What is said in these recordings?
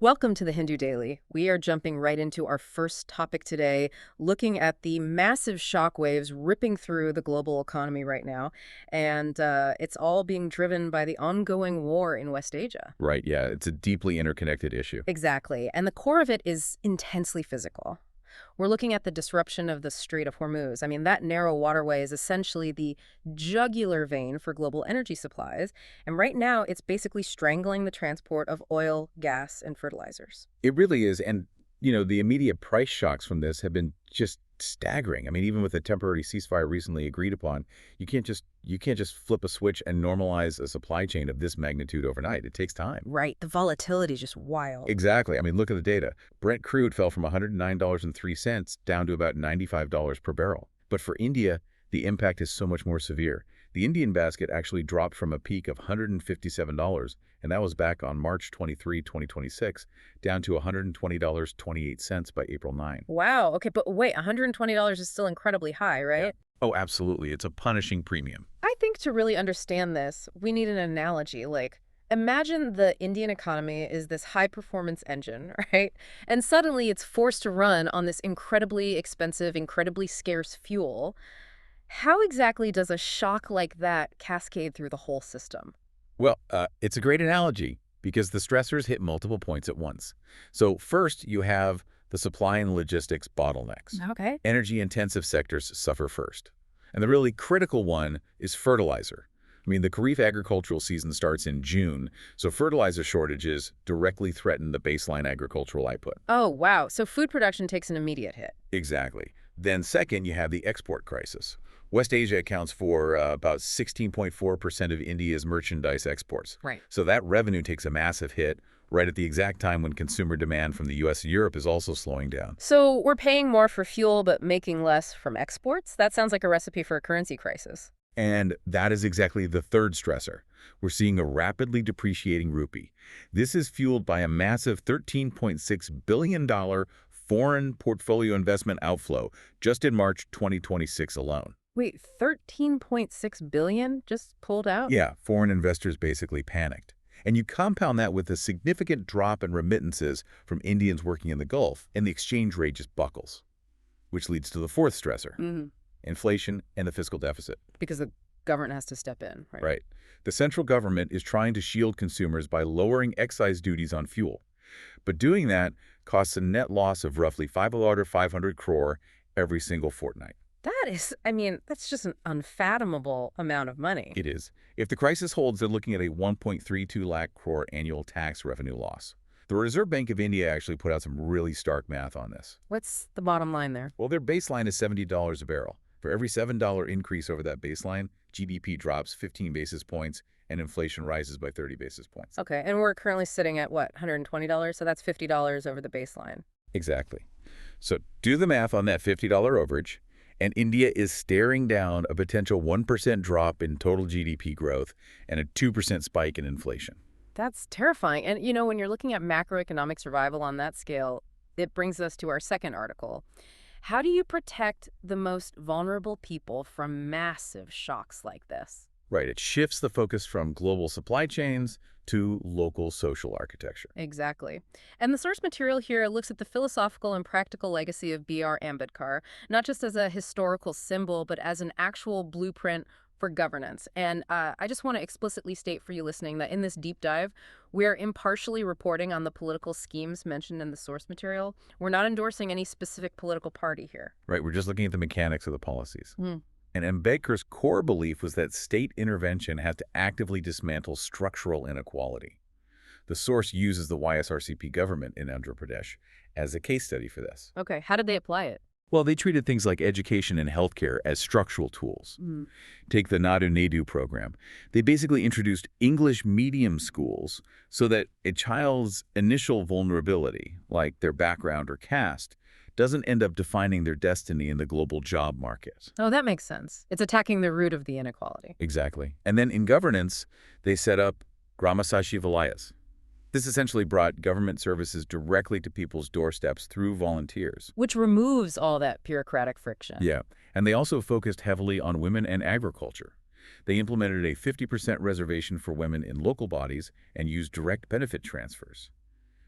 Welcome to the Hindu Daily. We are jumping right into our first topic today, looking at the massive shock waves ripping through the global economy right now. And it's all being driven by the ongoing war in West Asia. Right, yeah, it's a deeply interconnected issue. Exactly. And the core of it is intensely physical. We're looking at the disruption of the Strait of Hormuz. I mean, that narrow waterway is essentially the jugular vein for global energy supplies. And right now, it's basically strangling the transport of oil, gas, and fertilizers. It really is, and the immediate price shocks from this have been just staggering. I mean, even with a temporary ceasefire recently agreed upon, you can't just flip a switch and normalize a supply chain of this magnitude overnight. It takes time. Right. The volatility is just wild. Exactly. I mean, look at the data. Brent crude fell from $109.03 down to about $95 per barrel. But for India, the impact is so much more severe. The Indian basket actually dropped from a peak of $157, and that was back on March 23, 2026, down to $120.28 by April 9. Wow. Okay, but wait, $120 is still incredibly high, right? Yeah. Oh, absolutely. It's a punishing premium. I think to really understand this, we need an analogy. Like, imagine the Indian economy is this high-performance engine, right? And suddenly it's forced to run on this incredibly expensive, incredibly scarce fuel. How exactly does a shock like that cascade through the whole system? Well, it's a great analogy because the stressors hit multiple points at once. So first, you have the supply and logistics bottlenecks. Okay. Energy-intensive sectors suffer first. And the really critical one is fertilizer. I mean, the Kharif agricultural season starts in June, so fertilizer shortages directly threaten the baseline agricultural output. Oh, wow. So food production takes an immediate hit. Exactly. Then second, you have the export crisis. West Asia accounts for about 16.4% of India's merchandise exports. Right. So that revenue takes a massive hit right at the exact time when consumer demand from the U.S. and Europe is also slowing down. So we're paying more for fuel but making less from exports? That sounds like a recipe for a currency crisis. And that is exactly the third stressor. We're seeing a rapidly depreciating rupee. This is fueled by a massive $13.6 billion foreign portfolio investment outflow just in March 2026 alone. Wait, 13.6 billion just pulled out? Yeah, foreign investors basically panicked. And you compound that with a significant drop in remittances from Indians working in the Gulf, and the exchange rate just buckles, which leads to the fourth stressor, inflation and the fiscal deficit. Because the government has to step in, right? Right. The central government is trying to shield consumers by lowering excise duties on fuel. But doing that costs a net loss of roughly 500 crore every single fortnight. That is, I mean, that's just an unfathomable amount of money. It is. If the crisis holds, they're looking at a 1.32 lakh crore annual tax revenue loss. The Reserve Bank of India actually put out some really stark math on this. What's the bottom line there? Well, their baseline is $70 a barrel. For every $7 increase over that baseline, GDP drops 15 basis points and inflation rises by 30 basis points. Okay, and we're currently sitting at what, $120? So that's $50 over the baseline. Exactly. So do the math on that $50 overage, and India is staring down a potential 1% drop in total GDP growth and a 2% spike in inflation. That's terrifying. And, when you're looking at macroeconomic survival on that scale, it brings us to our second article. How do you protect the most vulnerable people from massive shocks like this? Right. It shifts the focus from global supply chains to local social architecture. Exactly. And the source material here looks at the philosophical and practical legacy of B.R. Ambedkar, not just as a historical symbol, but as an actual blueprint for governance. And I just want to explicitly state for you listening that in this deep dive, we're impartially reporting on the political schemes mentioned in the source material. We're not endorsing any specific political party here. Right. We're just looking at the mechanics of the policies. And Ambedkar's core belief was that state intervention had to actively dismantle structural inequality. The source uses the YSRCP government in Andhra Pradesh as a case study for this. Okay, how did they apply it? Well, they treated things like education and healthcare as structural tools. Take the Nadu Nedu program. They basically introduced English medium schools so that a child's initial vulnerability, like their background or caste, doesn't end up defining their destiny in the global job market. Oh, that makes sense. It's attacking the root of the inequality. Exactly. And then in governance, they set up Grama Sachivalayas. This essentially brought government services directly to people's doorsteps through volunteers. Which removes all that bureaucratic friction. Yeah. And they also focused heavily on women and agriculture. They implemented a 50% reservation for women in local bodies and used direct benefit transfers.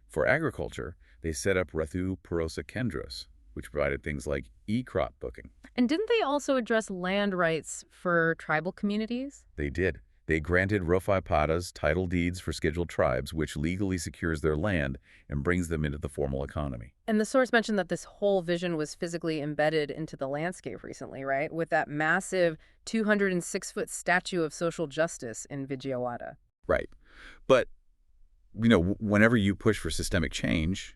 For agriculture, they set up Rathu Purosa Kendras, which provided things like e-crop booking. And didn't they also address land rights for tribal communities? They did. They granted Rofai Padas title deeds for scheduled tribes, which legally secures their land and brings them into the formal economy. And the source mentioned that this whole vision was physically embedded into the landscape recently, right? With that massive 206-foot statue of social justice in Vijayawada. Right. But, whenever you push for systemic change,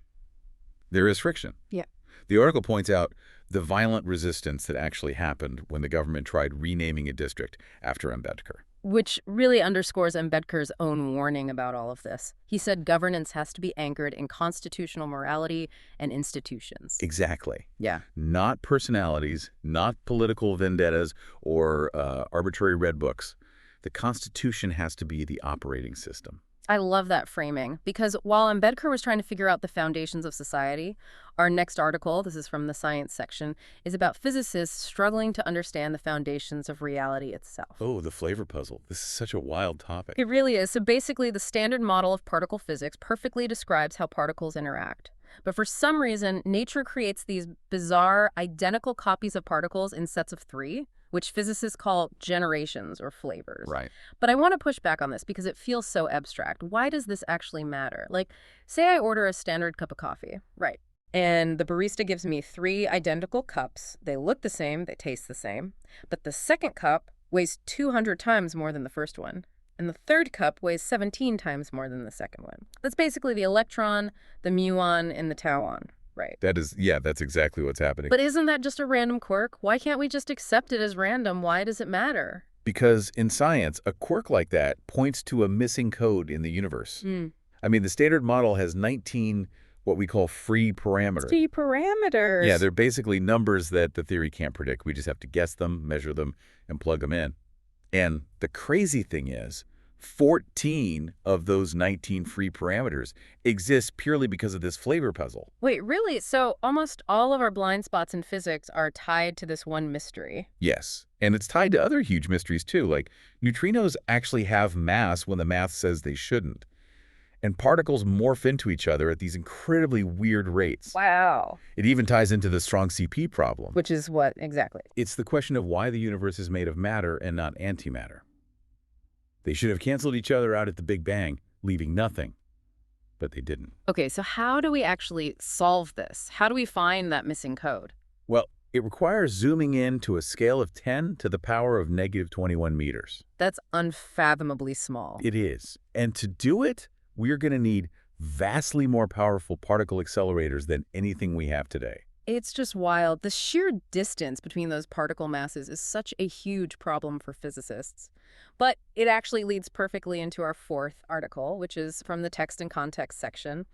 there is friction. Yeah. The article points out the violent resistance that actually happened when the government tried renaming a district after Ambedkar. Which really underscores Ambedkar's own warning about all of this. He said governance has to be anchored in constitutional morality and institutions. Exactly. Yeah. Not personalities, not political vendettas or arbitrary red books. The Constitution has to be the operating system. I love that framing, because while Ambedkar was trying to figure out the foundations of society, our next article, this is from the science section, is about physicists struggling to understand the foundations of reality itself. Oh, the flavor puzzle. This is such a wild topic. It really is. So basically, the standard model of particle physics perfectly describes how particles interact. But for some reason, nature creates these bizarre, identical copies of particles in sets of three, which physicists call generations or flavors. Right. But I want to push back on this because it feels so abstract. Why does this actually matter? Like, say I order a standard cup of coffee, right? And the barista gives me three identical cups. They look the same, they taste the same. But the second cup weighs 200 times more than the first one. And the third cup weighs 17 times more than the second one. That's basically the electron, the muon, and the tauon. Right. That's exactly what's happening. But isn't that just a random quirk? Why can't we just accept it as random? Why does it matter? Because in science, a quirk like that points to a missing code in the universe. I mean, the standard model has 19 what we call free parameters. Free parameters. Yeah, they're basically numbers that the theory can't predict. We just have to guess them, measure them, and plug them in. And the crazy thing is, 14 of those 19 free parameters exist purely because of this flavor puzzle. Wait, really? So almost all of our blind spots in physics are tied to this one mystery? Yes. And it's tied to other huge mysteries, too. Like, neutrinos actually have mass when the math says they shouldn't. And particles morph into each other at these incredibly weird rates. Wow. It even ties into the strong CP problem. Which is what exactly? It's the question of why the universe is made of matter and not antimatter. They should have canceled each other out at the Big Bang, leaving nothing. But they didn't. Okay, so how do we actually solve this? How do we find that missing code? Well, it requires zooming in to a scale of 10 to the power of negative 21 meters. That's unfathomably small. It is. And to do it, we're going to need vastly more powerful particle accelerators than anything we have today. It's just wild. The sheer distance between those particle masses is such a huge problem for physicists. But it actually leads perfectly into our fourth article, which is from the text and context section.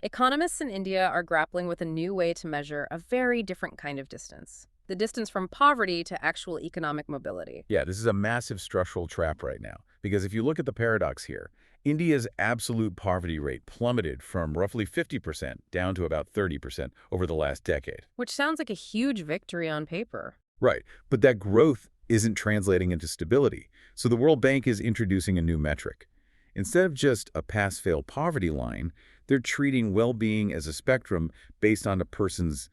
Economists in India are grappling with a new way to measure a very different kind of distance. The distance from poverty to actual economic mobility. Yeah, this is a massive structural trap right now. Because if you look at the paradox here, India's absolute poverty rate plummeted from roughly 50% down to about 30% over the last decade. Which sounds like a huge victory on paper. Right, but that growth isn't translating into stability. So the World Bank is introducing a new metric. Instead of just a pass-fail poverty line, they're treating well-being as a spectrum based on a person's,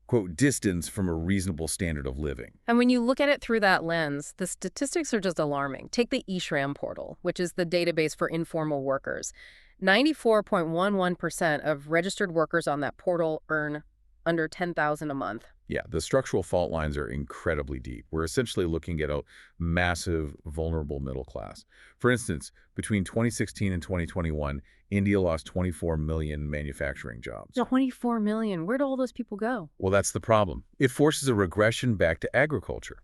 quote, distance from a reasonable standard of living. And when you look at it through that lens, the statistics are just alarming. Take the eShram portal, which is the database for informal workers. 94.11% of registered workers on that portal earn under $10,000 a month. Yeah, the structural fault lines are incredibly deep. We're essentially looking at a massive, vulnerable middle class. For instance, between 2016 and 2021, India lost 24 million manufacturing jobs. 24 million. Where do all those people go? Well, that's the problem. It forces a regression back to agriculture.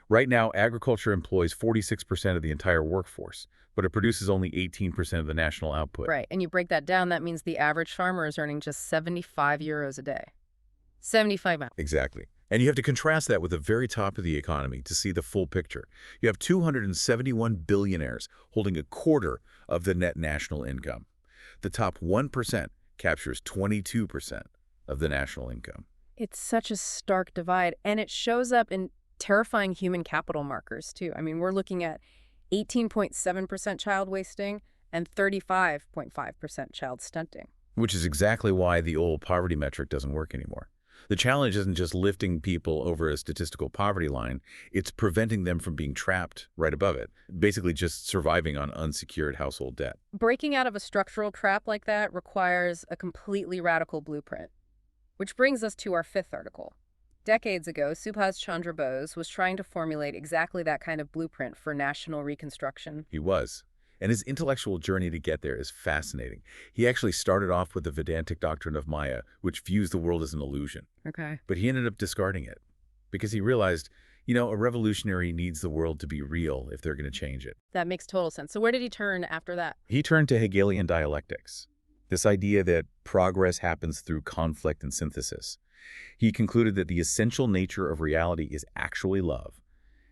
Right now, agriculture employs 46% of the entire workforce, but it produces only 18% of the national output. Right, and you break that down, that means the average farmer is earning just 75 euros a day. 75 hours. Exactly. And you have to contrast that with the very top of the economy to see the full picture. You have 271 billionaires holding a quarter of the net national income. The top 1% captures 22% of the national income. It's such a stark divide, and it shows up in terrifying human capital markers, too. I mean, we're looking at 18.7% child wasting and 35.5% child stunting. Which is exactly why the old poverty metric doesn't work anymore. The challenge isn't just lifting people over a statistical poverty line, it's preventing them from being trapped right above it, basically just surviving on unsecured household debt. Breaking out of a structural trap like that requires a completely radical blueprint. Which brings us to our fifth article. Decades ago, Subhas Chandra Bose was trying to formulate exactly that kind of blueprint for national reconstruction. He was. And his intellectual journey to get there is fascinating. He actually started off with the Vedantic doctrine of Maya, which views the world as an illusion. Okay. But he ended up discarding it because he realized, a revolutionary needs the world to be real if they're going to change it. That makes total sense. So where did he turn after that? He turned to Hegelian dialectics, this idea that progress happens through conflict and synthesis. He concluded that the essential nature of reality is actually love,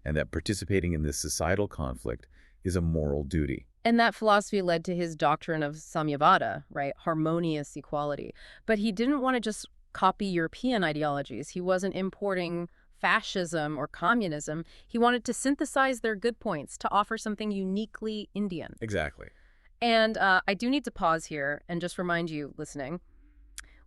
and that participating in this societal conflict is a moral duty. And that philosophy led to his doctrine of Samyavada, right? Harmonious equality. But he didn't want to just copy European ideologies. He wasn't importing fascism or communism. He wanted to synthesize their good points to offer something uniquely Indian. Exactly. And I do need to pause here and just remind you, listening,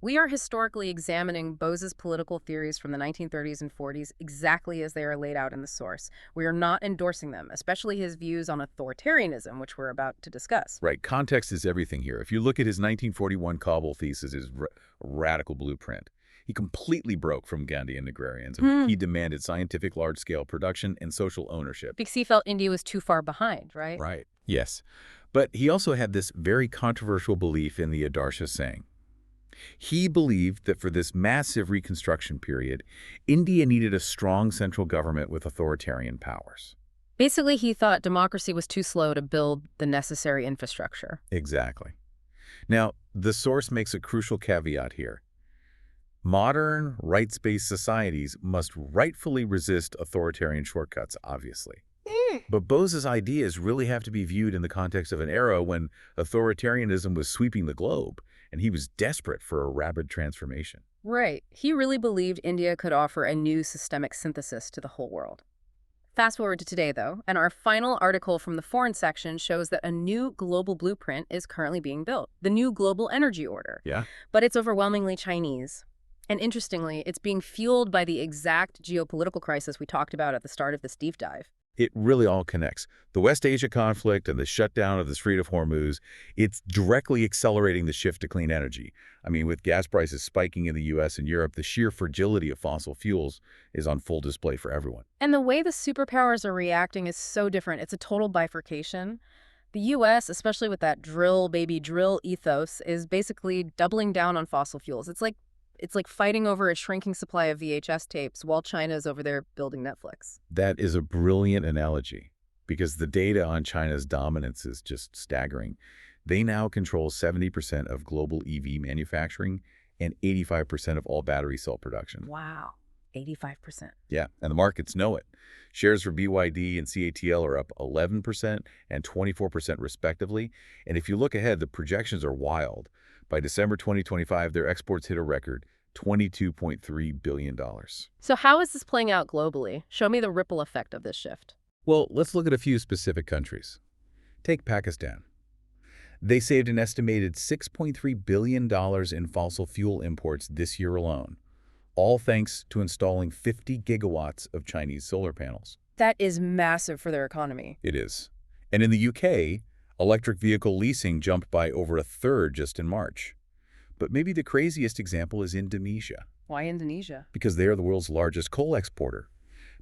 we are historically examining Bose's political theories from the 1930s and 40s exactly as they are laid out in the source. We are not endorsing them, especially his views on authoritarianism, which we're about to discuss. Right. Context is everything here. If you look at his 1941 Kabul thesis, his radical blueprint, he completely broke from Gandhian agrarianism. He demanded scientific large-scale production and social ownership. Because he felt India was too far behind, right? Right. Yes. But he also had this very controversial belief in the Adarsha saying. He believed that for this massive reconstruction period, India needed a strong central government with authoritarian powers. Basically, he thought democracy was too slow to build the necessary infrastructure. Exactly. Now, the source makes a crucial caveat here. Modern, rights-based societies must rightfully resist authoritarian shortcuts, obviously. But Bose's ideas really have to be viewed in the context of an era when authoritarianism was sweeping the globe, and he was desperate for a rapid transformation. Right. He really believed India could offer a new systemic synthesis to the whole world. Fast forward to today, though, and our final article from the foreign section shows that a new global blueprint is currently being built, the new global energy order. Yeah? But it's overwhelmingly Chinese. And interestingly, it's being fueled by the exact geopolitical crisis we talked about at the start of this deep dive. It really all connects. The West Asia conflict and the shutdown of the Strait of Hormuz, it's directly accelerating the shift to clean energy. I mean, with gas prices spiking in the U.S. and Europe, the sheer fragility of fossil fuels is on full display for everyone. And the way the superpowers are reacting is so different. It's a total bifurcation. The U.S., especially with that drill, baby, drill ethos, is basically doubling down on fossil fuels. It's like fighting over a shrinking supply of VHS tapes while China's over there building Netflix. That is a brilliant analogy because the data on China's dominance is just staggering. They now control 70% of global EV manufacturing and 85% of all battery cell production. Wow, 85%. Yeah, and the markets know it. Shares for BYD and CATL are up 11% and 24% respectively. And if you look ahead, the projections are wild. By December 2025, their exports hit a record $22.3 billion. So how is this playing out globally? Show me the ripple effect of this shift. Well, let's look at a few specific countries. Take Pakistan. They saved an estimated $6.3 billion in fossil fuel imports this year alone, all thanks to installing 50 gigawatts of Chinese solar panels. That is massive for their economy. It is. And in the UK, electric vehicle leasing jumped by over a third just in March. But maybe the craziest example is Indonesia. Why Indonesia? Because they are the world's largest coal exporter.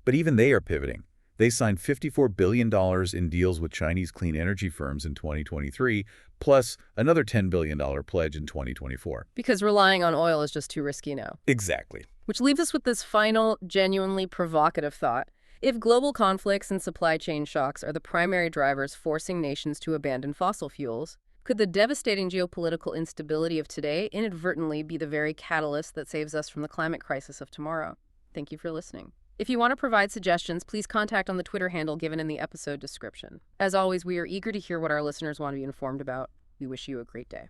But even they are pivoting. They signed $54 billion in deals with Chinese clean energy firms in 2023, plus another $10 billion pledge in 2024. Because relying on oil is just too risky now. Exactly. Which leaves us with this final, genuinely provocative thought. If global conflicts and supply chain shocks are the primary drivers forcing nations to abandon fossil fuels, could the devastating geopolitical instability of today inadvertently be the very catalyst that saves us from the climate crisis of tomorrow? Thank you for listening. If you want to provide suggestions, please contact on the Twitter handle given in the episode description. As always, we are eager to hear what our listeners want to be informed about. We wish you a great day.